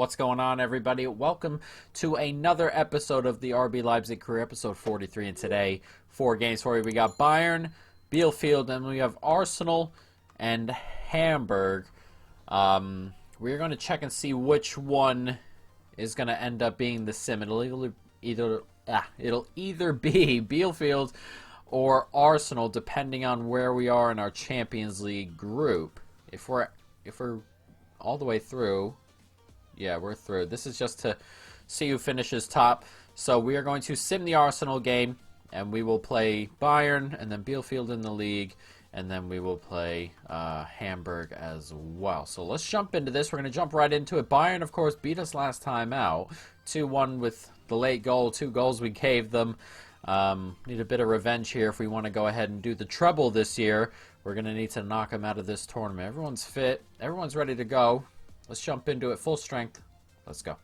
What's going on, everybody? Welcome to another episode of the RB Leipzig career, episode 43. And today, 4 games for you. We got Bayern, Bielefeld, and we have Arsenal and Hamburg. We're going to check and see which one is going to end up being the sim. It'll either be Bielefeld or Arsenal, depending on where we are in our Champions League group. If we're all the way through, yeah, we're through. This is just to see who finishes top. So we are going to sim the Arsenal game, and we will play Bayern, and then Bielefeld in the league, and then we will play Hamburg as well. So let's jump into this. We're going to jump right into it. Bayern, of course, beat us last time out. 2-1 with the late goal. 2 goals we gave them. Need a bit of revenge here if we want to go ahead and do the treble this year. We're going to need to knock them out of this tournament. Everyone's fit. Everyone's ready to go. Let's jump into it. Full strength. Let's go.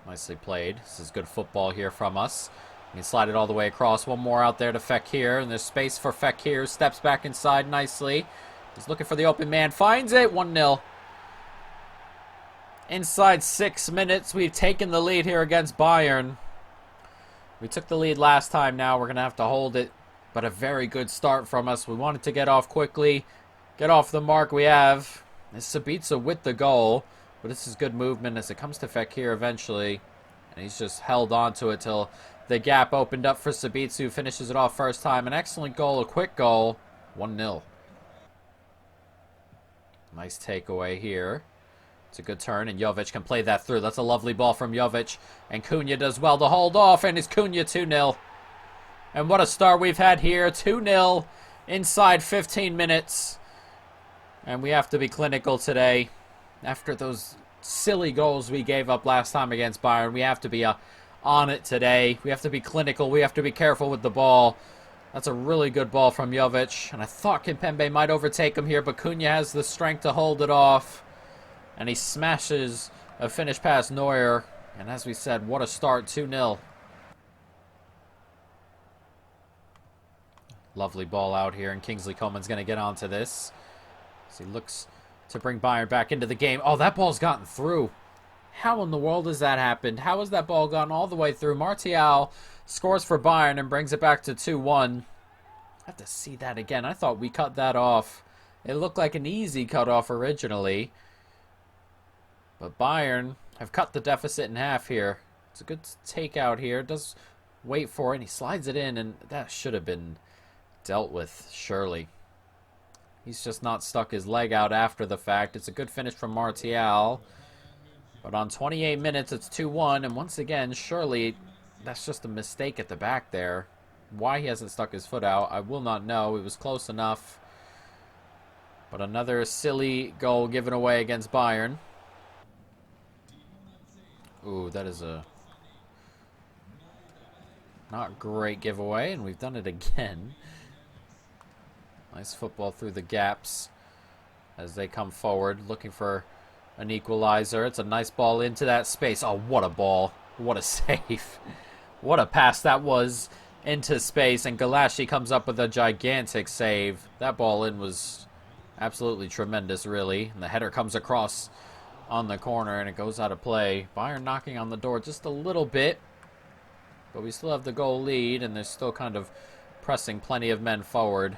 Nicely played. This is good football here from us. We slide it all the way across. One more out there to Fekir. And there's space for Fekir. Steps back inside nicely. He's looking for the open man. Finds it. 1-0. Inside 6 minutes, we've taken the lead here against Bayern. We took the lead last time. Now we're going to have to hold it. But a very good start from us. We wanted to get off quickly. Get off the mark we have. It's Sabitzer with the goal. But this is good movement as it comes to Fekir eventually. And he's just held on to it till the gap opened up for Sabitzer, who finishes it off first time. An excellent goal, a quick goal. 1-0. Nice takeaway here. It's a good turn, and Jovic can play that through. That's a lovely ball from Jovic. And Cunha does well to hold off, and it's Cunha 2-0. And what a start we've had here. 2-0 inside 15 minutes. And we have to be clinical today. After those silly goals we gave up last time against Bayern, we have to be on it today. We have to be clinical. We have to be careful with the ball. That's a really good ball from Jovic. And I thought Kimpembe might overtake him here, but Cunha has the strength to hold it off. And he smashes a finish past Neuer. And as we said, what a start. 2-0. Lovely ball out here, and Kingsley Coman's going to get onto this. As he looks to bring Bayern back into the game. Oh, that ball's gotten through. How in the world has that happened? How has that ball gone all the way through? Martial scores for Bayern and brings it back to 2-1. I have to see that again. I thought we cut that off. It looked like an easy cutoff originally. But Bayern have cut the deficit in half here. It's a good takeout here. Does wait for it, and he slides it in, and that should have been dealt with, surely. He's just not stuck his leg out after the fact. It's a good finish from Martial. But on 28 minutes, it's 2-1. And once again, surely that's just a mistake at the back there. Why he hasn't stuck his foot out, I will not know. It was close enough. But another silly goal given away against Bayern. Ooh, that is a not great giveaway. And we've done it again. Nice football through the gaps as they come forward, looking for an equalizer. It's a nice ball into that space. Oh, what a ball. What a save. What a pass that was into space. And Galashi comes up with a gigantic save. That ball in was absolutely tremendous, really. And the header comes across on the corner, and it goes out of play. Bayern knocking on the door just a little bit. But we still have the goal lead, and they're still kind of pressing plenty of men forward.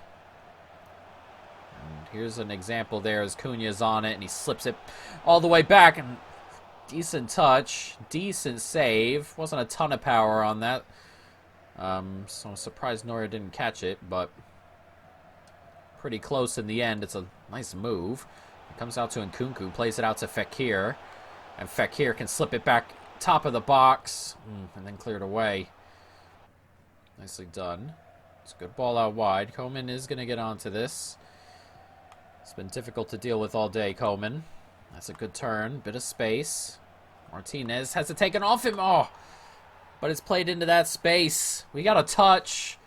And here's an example there as Cunha's on it, and he slips it all the way back. And decent touch, decent save. Wasn't a ton of power on that. So I'm surprised Neuer didn't catch it, but pretty close in the end. It's a nice move. It comes out to Nkunku, plays it out to Fekir. And Fekir can slip it back top of the box, and then cleared away. Nicely done. It's a good ball out wide. Coman is going to get onto this. It's been difficult to deal with all day, Coman. That's a good turn. Bit of space. Martinez has it taken off him. Oh, but it's played into that space. We got a touch.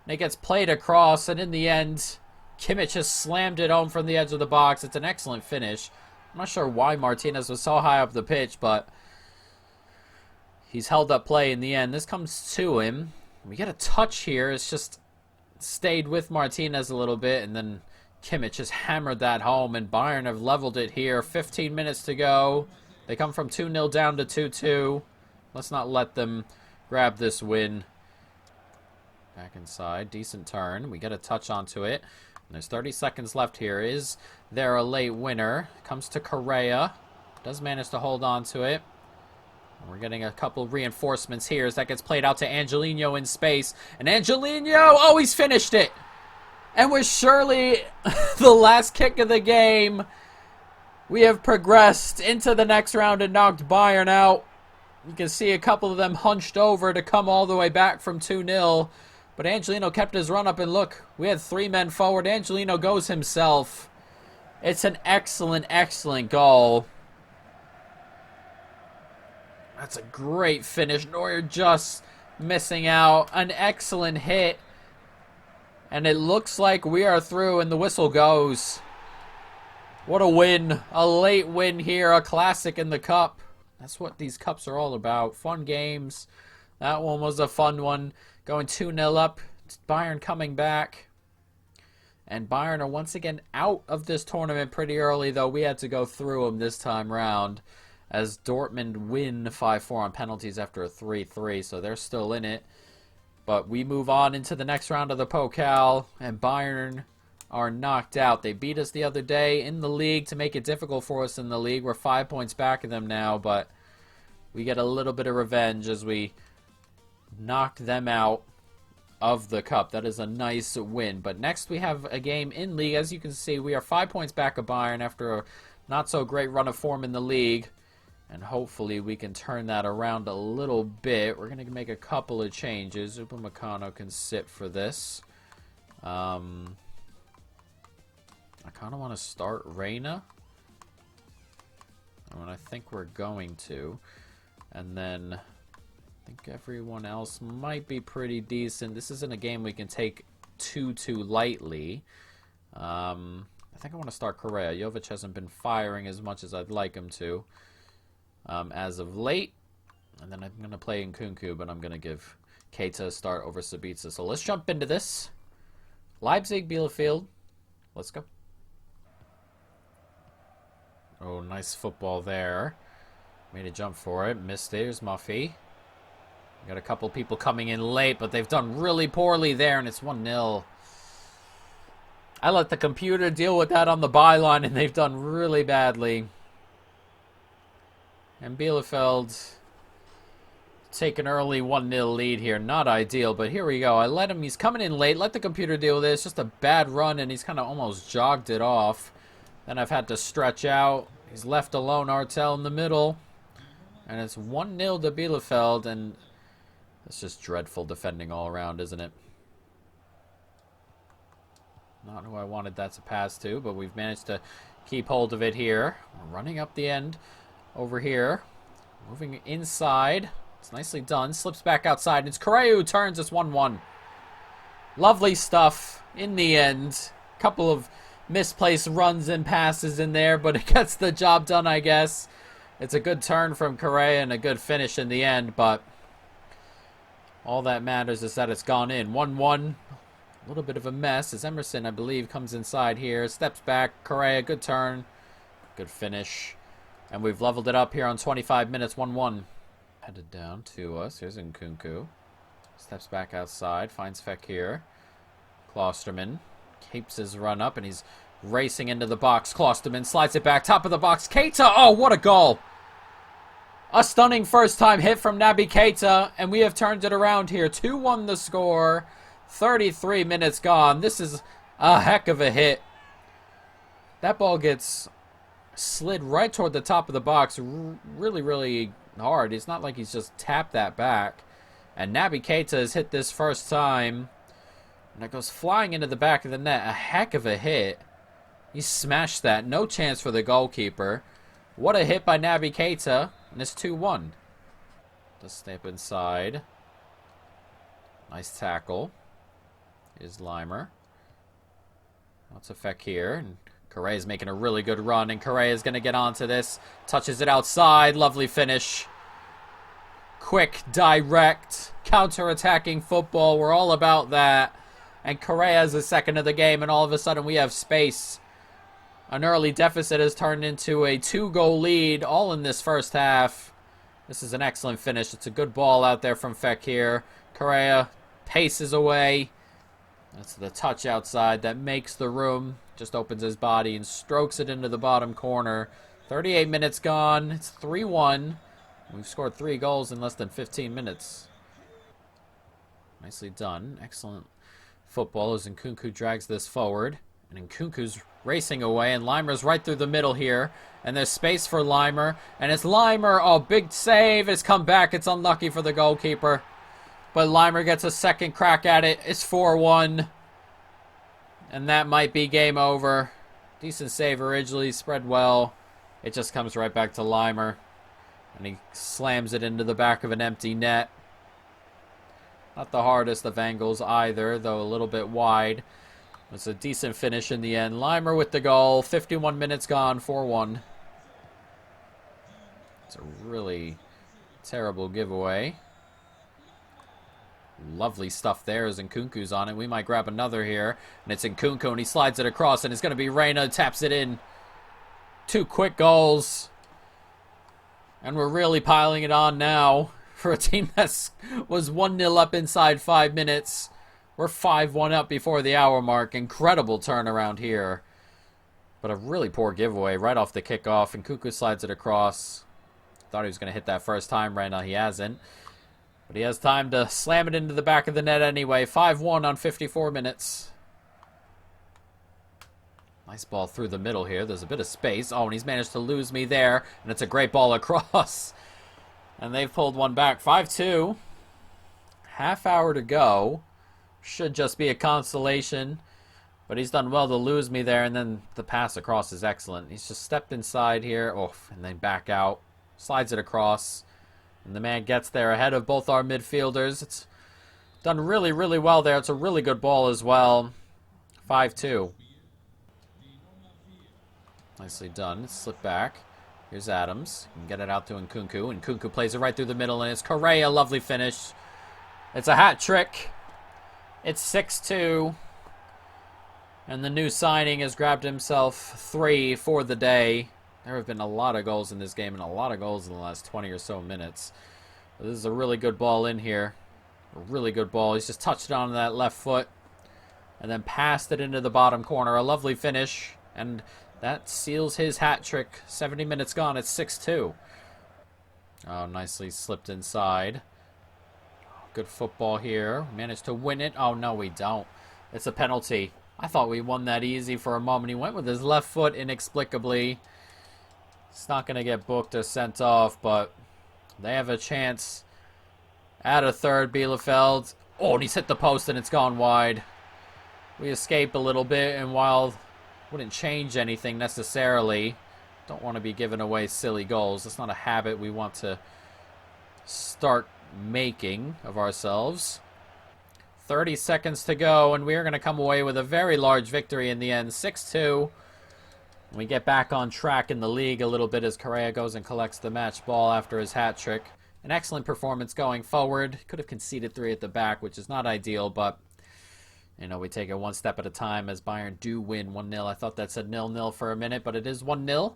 And it gets played across. And in the end, Kimmich has slammed it home from the edge of the box. It's an excellent finish. I'm not sure why Martinez was so high up the pitch, but he's held up play in the end. This comes to him. We get a touch here. It's just stayed with Martinez a little bit, and then Kimmich has hammered that home, and Bayern have leveled it here. 15 minutes to go. They come from 2-0 down to 2-2. Let's not let them grab this win. Back inside. Decent turn. We get a touch onto it. And there's 30 seconds left here. Is there a late winner? Comes to Correa. Does manage to hold on to it. And we're getting a couple reinforcements here as that gets played out to Angelino in space. And Angelino! Oh, he's finished it! And with surely the last kick of the game, we have progressed into the next round and knocked Bayern out. You can see a couple of them hunched over to come all the way back from 2-0. But Angelino kept his run up, and look, we had 3 men forward. Angelino goes himself. It's an excellent, excellent goal. That's a great finish. Neuer just missing out. An excellent hit. And it looks like we are through, and the whistle goes. What a win. A late win here. A classic in the cup. That's what these cups are all about. Fun games. That one was a fun one. Going 2-0 up. Bayern coming back. And Bayern are once again out of this tournament pretty early, though. We had to go through them this time round. As Dortmund win 5-4 on penalties after a 3-3. So they're still in it. But we move on into the next round of the Pokal, and Bayern are knocked out. They beat us the other day in the league to make it difficult for us in the league. We're 5 points back of them now, but we get a little bit of revenge as we knock them out of the cup. That is a nice win. But next we have a game in league. As you can see, we are 5 points back of Bayern after a not-so-great run of form in the league. And hopefully we can turn that around a little bit. We're going to make a couple of changes. Upamecano can sit for this. I kind of want to start Reina. I think we're going to. And then I think everyone else might be pretty decent. This isn't a game we can take too lightly. I think I want to start Correa. Jovic hasn't been firing as much as I'd like him to. As of late, and then I'm going to play Nkunku, but I'm going to give Keita a start over Sabitzer. So let's jump into this. Leipzig, Bielefeld. Let's go. Oh, nice football there. Made a jump for it. Missed it. Here's Muffy. Got a couple people coming in late, but they've done really poorly there, and it's 1-0. I let the computer deal with that on the byline, and they've done really badly. And Bielefeld take an early 1-0 lead here. Not ideal, but here we go. I let him. He's coming in late. Let the computer deal with this. Just a bad run, and he's kind of almost jogged it off. Then I've had to stretch out. He's left alone, Artel in the middle. And it's 1-0 to Bielefeld, and it's just dreadful defending all around, isn't it? Not who I wanted that to pass to, but we've managed to keep hold of it here. We're running up the end. Over here, moving inside. It's nicely done. Slips back outside. And it's Correa who turns. It's 1-1. Lovely stuff in the end. Couple of misplaced runs and passes in there, but it gets the job done, I guess. It's a good turn from Correa and a good finish in the end, but all that matters is that it's gone in. 1-1. A little bit of a mess as Emerson, I believe, comes inside here. Steps back. Correa, good turn. Good finish. And we've leveled it up here on 25 minutes, 1-1. Headed down to us. Here's Nkunku. Steps back outside. Finds Fekir. Klosterman keeps his run up, and he's racing into the box. Klosterman slides it back. Top of the box. Keita! Oh, what a goal! A stunning first-time hit from Naby Keita, and we have turned it around here. 2-1 the score. 33 minutes gone. This is a heck of a hit. That ball gets slid right toward the top of the box really, really hard. It's not like he's just tapped that back. And Naby Keita has hit this first time. And it goes flying into the back of the net. A heck of a hit. He smashed that. No chance for the goalkeeper. What a hit by Naby Keita. And it's 2-1. Just step inside. Nice tackle. Here's Limer. What's effect here? And Correa's making a really good run, and Correa's going to get onto this. Touches it outside. Lovely finish. Quick, direct, counter-attacking football. We're all about that. And Correa is the second of the game, and all of a sudden we have space. An early deficit has turned into a 2-goal lead, all in this first half. This is an excellent finish. It's a good ball out there from Fekir. Correa paces away. That's the touch outside that makes the room. Just opens his body and strokes it into the bottom corner. 38 minutes gone. It's 3-1. We've scored 3 goals in less than 15 minutes. Nicely done. Excellent football as Nkunku drags this forward. And Nkunku's racing away, and Limer's right through the middle here. And there's space for Limer. And it's Limer. Oh, big save. It's come back. It's unlucky for the goalkeeper. But Limer gets a second crack at it. It's 4-1. And that might be game over. Decent save originally. Spread well. It just comes right back to Limer. And he slams it into the back of an empty net. Not the hardest of angles either, though a little bit wide. It's a decent finish in the end. Limer with the goal. 51 minutes gone. 4-1. It's a really terrible giveaway. Lovely stuff there as Nkunku's on it. We might grab another here. And it's Nkunku, and he slides it across, and it's going to be Reina. Taps it in. 2 quick goals. And we're really piling it on now for a team that was 1-0 up inside 5 minutes. We're 5-1 up before the hour mark. Incredible turnaround here. But a really poor giveaway right off the kickoff. And Nkunku slides it across. Thought he was going to hit that first time. Right now he hasn't. But he has time to slam it into the back of the net anyway. 5-1 on 54 minutes. Nice ball through the middle here. There's a bit of space. Oh, and he's managed to lose me there. And it's a great ball across. And they've pulled one back. 5-2. Half hour to go. Should just be a consolation. But he's done well to lose me there. And then the pass across is excellent. He's just stepped inside here. Oh, and then back out. Slides it across. And the man gets there ahead of both our midfielders. It's done really, really well there. It's a really good ball as well. 5-2. Nicely done. Slip back. Here's Adams. You can get it out to Nkunku. And Nkunku plays it right through the middle. And it's Correa. Lovely finish. It's a hat trick. It's 6-2. And the new signing has grabbed himself 3 for the day. There have been a lot of goals in this game and a lot of goals in the last 20 or so minutes. But this is a really good ball in here. A really good ball. He's just touched it on that left foot. And then passed it into the bottom corner. A lovely finish. And that seals his hat trick. 70 minutes gone. It's 6-2. Oh, nicely slipped inside. Good football here. Managed to win it. Oh, no, we don't. It's a penalty. I thought we won that easy for a moment. He went with his left foot inexplicably. It's not going to get booked or sent off, but they have a chance at a third. Bielefeld. Oh, and he's hit the post and it's gone wide. We escape a little bit, and while wouldn't change anything necessarily, don't want to be giving away silly goals. It's not a habit we want to start making of ourselves. 30 seconds to go, and we're going to come away with a very large victory in the end. 6-2. We get back on track in the league a little bit as Correa goes and collects the match ball after his hat trick. An excellent performance going forward. Could have conceded 3 at the back, which is not ideal, but you know, we take it one step at a time as Bayern do win 1-0. I thought that said 0-0 for a minute, but it is 1-0.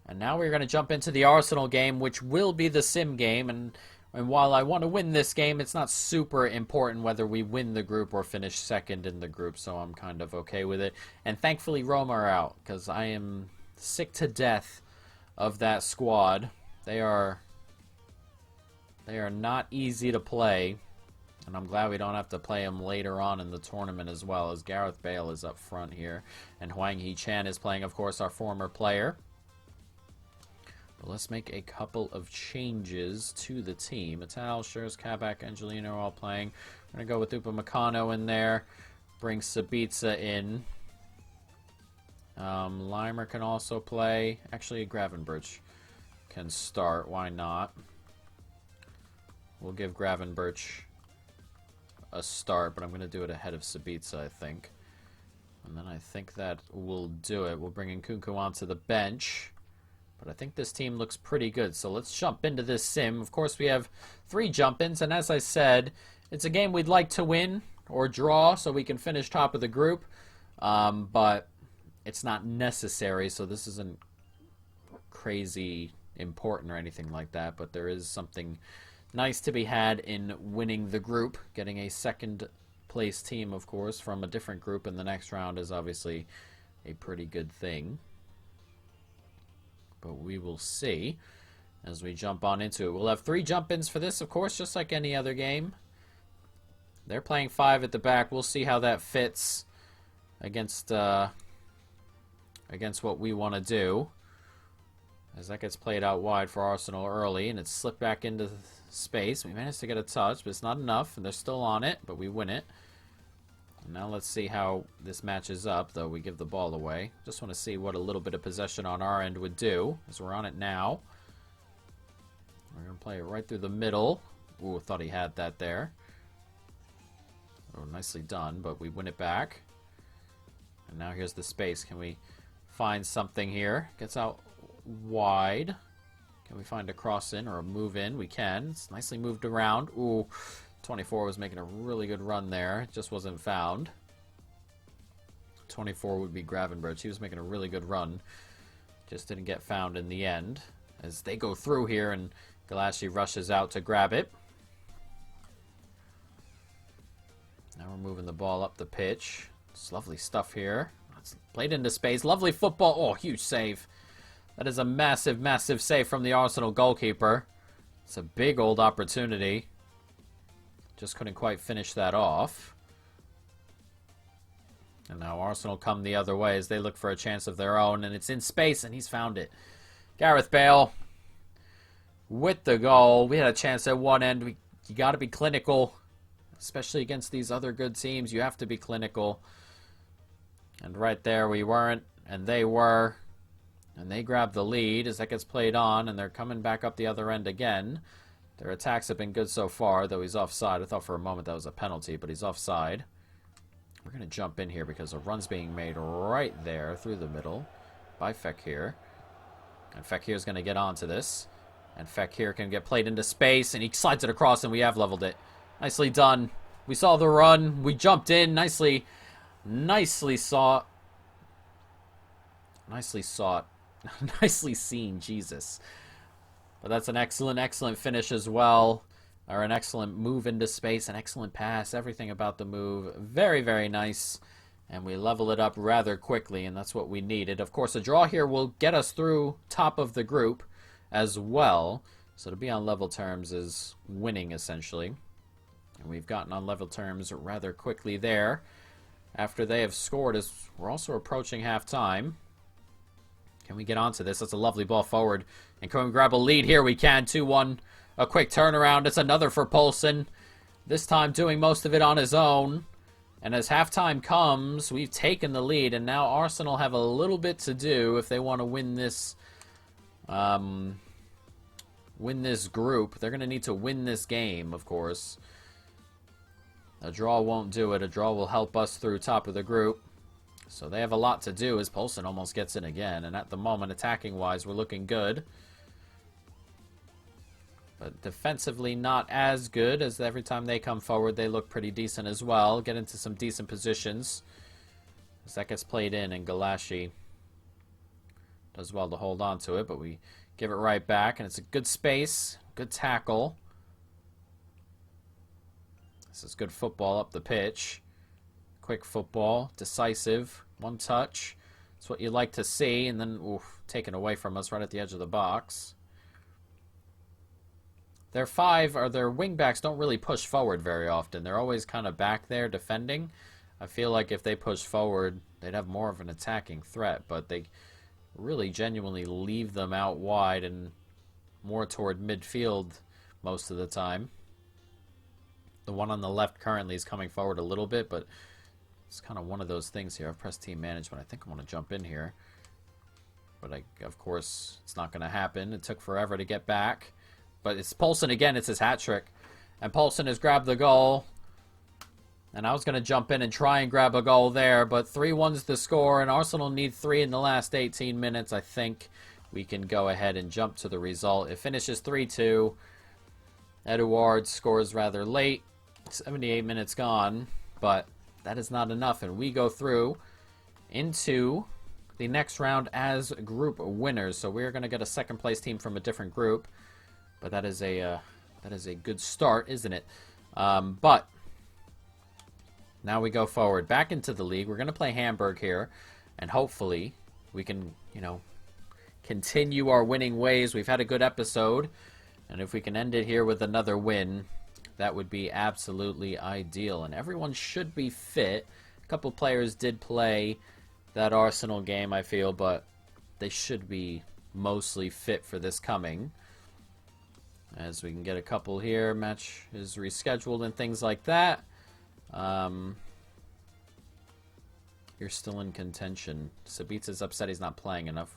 And now we're going to jump into the Arsenal game, which will be the sim game. And while I want to win this game, it's not super important whether we win the group or finish second in the group, so I'm kind of okay with it. And thankfully Roma are out, because I am sick to death of that squad. They are not easy to play, and I'm glad we don't have to play them later on in the tournament as well, as Gareth Bale is up front here. And Hwang Hee-chan is playing, of course, our former player. But let's make a couple of changes to the team. Ital, Schurz, Kabak, Angelino are all playing. We're going to go with Upamecano in there. Bring Sabitzer in. Limer can also play. Actually, Gravenberch can start. Why not? We'll give Gravenberch a start, but I'm going to do it ahead of Sabitzer, I think. And then I think that will do it. We'll bring Nkunku onto the bench. But I think this team looks pretty good. So let's jump into this sim. Of course, we have 3 jump-ins. And as I said, it's a game we'd like to win. or draw so we can finish top of the group. But it's not necessary, so this isn't crazy important or anything like that. But there is something nice to be had in winning the group. Getting a second place team, of course, from a different group in the next round is obviously a pretty good thing. But we will see as we jump on into it. We'll have 3 jump-ins for this, of course, just like any other game. They're playing 5 at the back. We'll see how that fits against what we want to do. As that gets played out wide for Arsenal early, and it's slipped back into space. We managed to get a touch, but it's not enough, and they're still on it, but we win it. And now let's see how this matches up, though we give the ball away. Just want to see what a little bit of possession on our end would do, as we're on it now. We're going to play it right through the middle. Ooh, thought he had that there. Oh, nicely done, but we win it back. And now here's the space. Can we find something here? Gets out wide. Can we find a cross in or a move in? We can. It's nicely moved around. Ooh, 24 was making a really good run there. It just wasn't found. 24 would be Gravenberch. He was making a really good run. Just didn't get found in the end. As they go through here and Galassi rushes out to grab it. Now we're moving the ball up the pitch. It's lovely stuff here. It's played into space. Lovely football. Oh, huge save. That is a massive, massive save from the Arsenal goalkeeper. It's a big old opportunity. Just couldn't quite finish that off. And now Arsenal come the other way as they look for a chance of their own. And it's in space, and he's found it. Gareth Bale with the goal. We had a chance at one end. You got to be clinical, especially against these other good teams. You have to be clinical. And right there we weren't, and they were. And they grab the lead as that gets played on, and they're coming back up the other end again. Their attacks have been good so far, though he's offside. I thought for a moment that was a penalty, but he's offside. We're going to jump in here because a run's being made right there through the middle by Fekir. And Fekir is going to get onto this. And Fekir can get played into space, and he slides it across, and we have leveled it. Nicely done. We saw the run. We jumped in. Nicely sought. Nicely seen, Jesus. But that's an excellent finish as well. Or an excellent move into space, an excellent pass, everything about the move. Very, very nice. And we level it up rather quickly, and that's what we needed. Of course, a draw here will get us through top of the group as well. So to be on level terms is winning, essentially. And we've gotten on level terms rather quickly there. After they have scored, as we're also approaching halftime. Can we get onto this? That's a lovely ball forward. And can we grab a lead here? We can. 2-1. A quick turnaround. It's another for Poulsen. This time doing most of it on his own. And as halftime comes, we've taken the lead. And now Arsenal have a little bit to do if they want to win this group. They're going to need to win this game, of course. A draw won't do it. A draw will help us through top of the group. So they have a lot to do as Poulsen almost gets in again. And at the moment, attacking-wise, we're looking good. But defensively, not as good, as every time they come forward, they look pretty decent as well. Get into some decent positions. As that gets played in, and Galassi does well to hold on to it. But we give it right back, and it's a good space. Good tackle. This is good football up the pitch. Quick football, decisive, one touch. That's what you like to see, and then taken away from us right at the edge of the box. Their wingbacks don't really push forward very often. They're always kind of back there defending. I feel like if they push forward, they'd have more of an attacking threat, but they really genuinely leave them out wide and more toward midfield most of the time. The one on the left currently is coming forward a little bit, but it's kind of one of those things here. I've pressed team management. I think I want to jump in here. But of course, it's not going to happen. It took forever to get back. But it's Poulsen again. It's his hat trick. And Poulsen has grabbed the goal. And I was going to jump in and try and grab a goal there. But 3-1's the score. And Arsenal need 3 in the last 18 minutes. I think we can go ahead and jump to the result. It finishes 3-2. Edouard scores rather late. 78 minutes gone. but that is not enough, and we go through into the next round as group winners. So we're going to get a second place team from a different group, but that is a good start, isn't it? But now we go forward back into the league. We're going to play Hamburg here, and hopefully we can, continue our winning ways. We've had a good episode, and if we can end it here with another win, that would be absolutely ideal. And everyone should be fit. A couple players did play that Arsenal game, I feel, but they should be mostly fit for this coming. As we can get a couple here. Match is rescheduled and things like that. You're still in contention. Sabitza's upset he's not playing enough.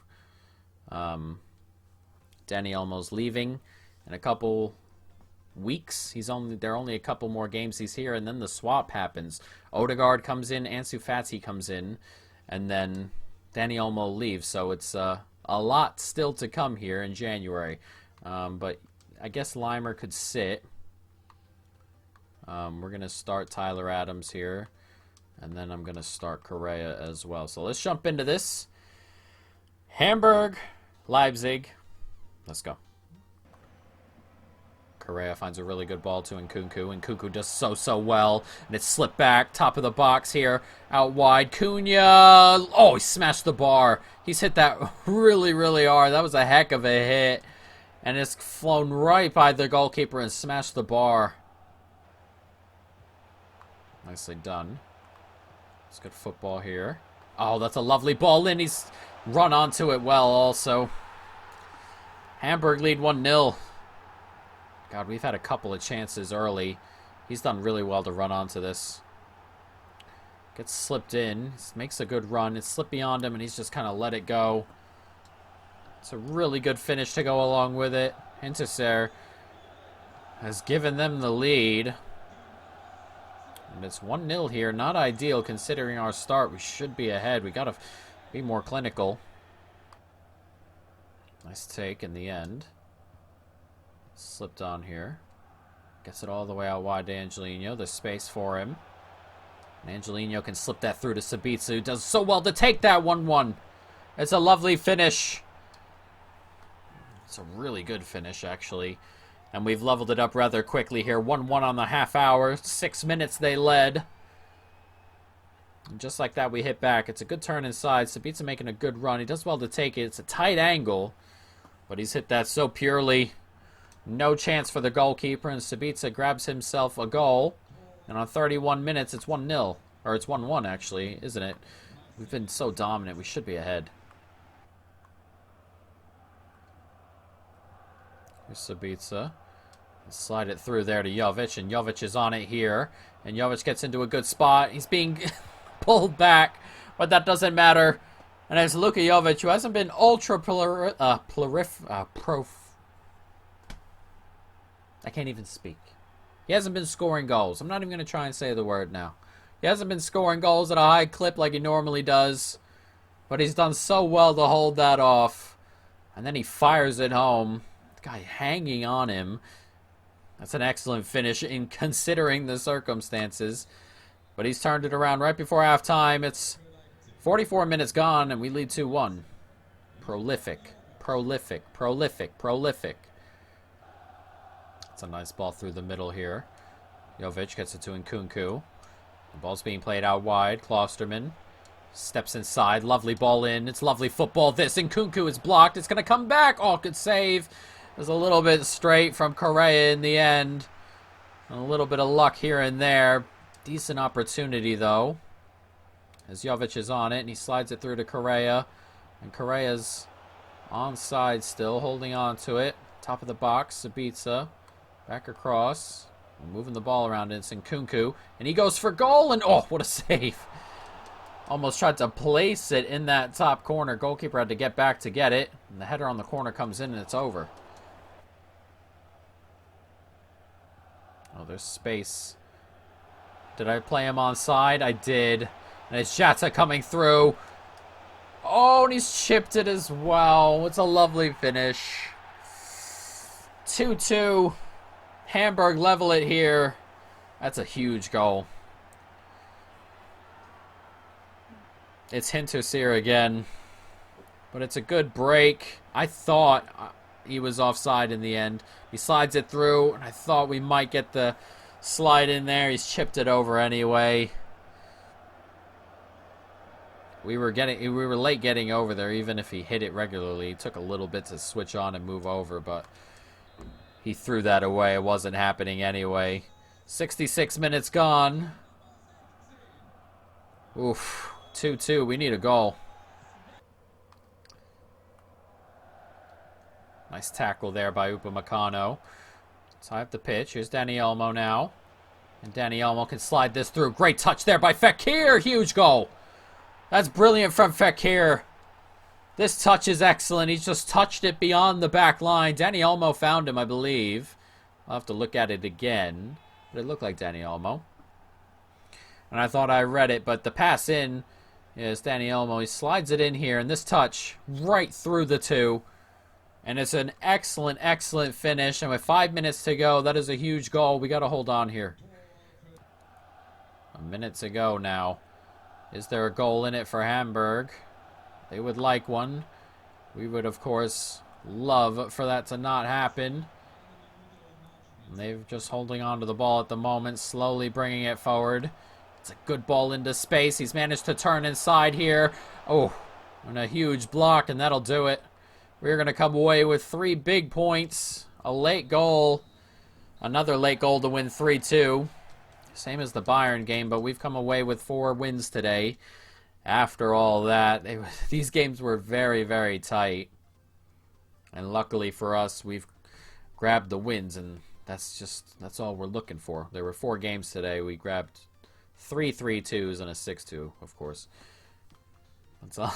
Danny Olmo's leaving in a couple weeks. There are only a couple more games he's here, and then the swap happens. Odegaard comes in, Ansu Fati comes in, and then Danny Olmo leaves. So it's a lot still to come here in January. But I guess Limer could sit. We're going to start Tyler Adams here. And then I'm going to start Correa as well. So let's jump into this. Hamburg, Leipzig. Let's go. Correa finds a really good ball to Nkunku. Nkunku does so well. And it's slipped back. Top of the box here. Out wide. Cunha. Oh, he smashed the bar. He's hit that really hard. That was a heck of a hit. And it's flown right by the goalkeeper and smashed the bar. Nicely done. It's good football here. Oh, that's a lovely ball in. He's run onto it well also. Hamburg lead 1-0. God, we've had a couple of chances early. He's done really well to run onto this. Gets slipped in. Makes a good run. It's slipped beyond him, and he's just kind of let it go. It's a really good finish to go along with it. Hinterseer has given them the lead. And it's 1-0 here. Not ideal considering our start. We should be ahead. We got to be more clinical. Nice take in the end. Slipped on here. Gets it all the way out wide to Angelino. There's space for him. And Angelino can slip that through to Sabitzer, who does so well to take that 1-1. It's a lovely finish. It's a really good finish, actually. And we've leveled it up rather quickly here. 1-1 on the half hour. 6 minutes they led. And just like that, we hit back. It's a good turn inside. Sabitzer making a good run. He does well to take it. It's a tight angle. But he's hit that so purely. No chance for the goalkeeper. And Sabitzer grabs himself a goal. And on 31 minutes, it's 1-0. Or it's 1-1, actually, isn't it? We've been so dominant. We should be ahead. Here's Sabitzer. Slide it through there to Jovic, and Jovic is on it here. And Jovic gets into a good spot. He's being pulled back, but that doesn't matter. And it's Luka Jovic, who hasn't been ultra I can't even speak. He hasn't been scoring goals. I'm not even going to try and say the word now. He hasn't been scoring goals at a high clip like he normally does. But he's done so well to hold that off. And then he fires it home. The guy hanging on him. That's an excellent finish in considering the circumstances. But he's turned it around right before halftime. It's 44 minutes gone, and we lead 2-1. Prolific. It's a nice ball through the middle here. Jovic gets it to Nkunku. The ball's being played out wide. Klosterman steps inside. Lovely ball in. It's lovely football. This Nkunku is blocked. It's going to come back. Oh, good save. It was a little bit straight from Correa in the end. And a little bit of luck here and there. Decent opportunity, though. As Jovic is on it, and he slides it through to Correa. And Correa's onside still, holding on to it. Top of the box, Sabitzer. Back across. Moving the ball around. It's Nkunku. And he goes for goal, and oh, what a save. Almost tried to place it in that top corner. Goalkeeper had to get back to get it. And the header on the corner comes in, and it's over. Oh, there's space. Did I play him onside? I did. And it's Jata coming through. Oh, and he's chipped it as well. It's a lovely finish. 2-2. Hamburg level it here. That's a huge goal. It's Hinterseer again. But it's a good break. I thought he was offside in the end. He slides it through, and I thought we might get the slide in there. He's chipped it over anyway. We were late getting over there, even if he hit it regularly. It took a little bit to switch on and move over, but he threw that away. It wasn't happening anyway. 66 minutes gone. Oof. 2-2. We need a goal. Nice tackle there by Upamecano. Tie up the pitch. Here's Dani Olmo now. And Dani Olmo can slide this through. Great touch there by Fekir. Huge goal. That's brilliant from Fekir. This touch is excellent. He's just touched it beyond the back line. Dani Olmo found him, I believe. I'll have to look at it again. But it looked like Dani Olmo. And I thought I read it, but the pass in is Dani Olmo. He slides it in here, and this touch right through the two. And it's an excellent, excellent finish. And with 5 minutes to go, that is a huge goal. We got to hold on here. A minute to go now. Is there a goal in it for Hamburg? They would like one. We would, of course, love for that to not happen. And they're just holding on to the ball at the moment, slowly bringing it forward. It's a good ball into space. He's managed to turn inside here. Oh, and a huge block, and that'll do it. We're going to come away with 3 big points, a late goal, another late goal to win 3-2. Same as the Bayern game, but we've come away with 4 wins today. After all that, these games were very, very tight. And luckily for us, we've grabbed the wins, and that's all we're looking for. There were 4 games today. We grabbed 3 3-2s and a 6-2, of course. That's all.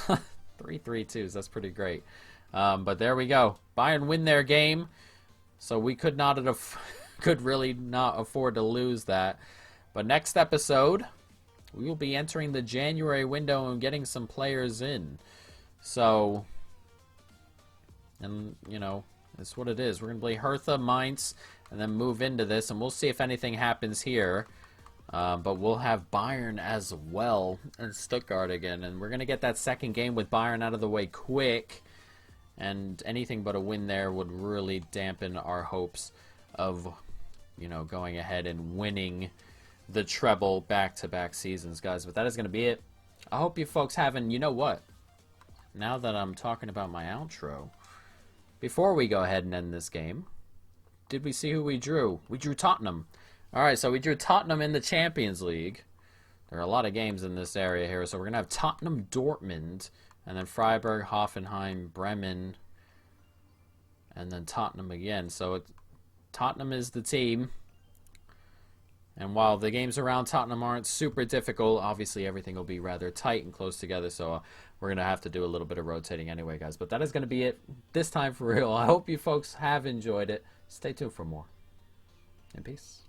3 3-2s, that's pretty great. But there we go. Bayern win their game, so we could really not afford to lose that. But next episode, we will be entering the January window and getting some players in. So, and you know, that's what it is. We're gonna play Hertha, Mainz, and then move into this, and we'll see if anything happens here. But we'll have Bayern as well and Stuttgart again, and we're gonna get that second game with Bayern out of the way quick. And anything but a win there would really dampen our hopes of, you know, going ahead and winning the treble back-to-back seasons, guys. But that is going to be it. I hope you folks haven't, you know what? Now that I'm talking about my outro, before we go ahead and end this game, did we see who we drew? We drew Tottenham. All right, so we drew Tottenham in the Champions League. There are a lot of games in this area here, so we're going to have Tottenham, Dortmund, and then Freiburg, Hoffenheim, Bremen, and then Tottenham again. So Tottenham is the team. And while the games around Tottenham aren't super difficult, obviously everything will be rather tight and close together. So we're going to have to do a little bit of rotating anyway, guys. But that is going to be it this time for real. I hope you folks have enjoyed it. Stay tuned for more. And peace.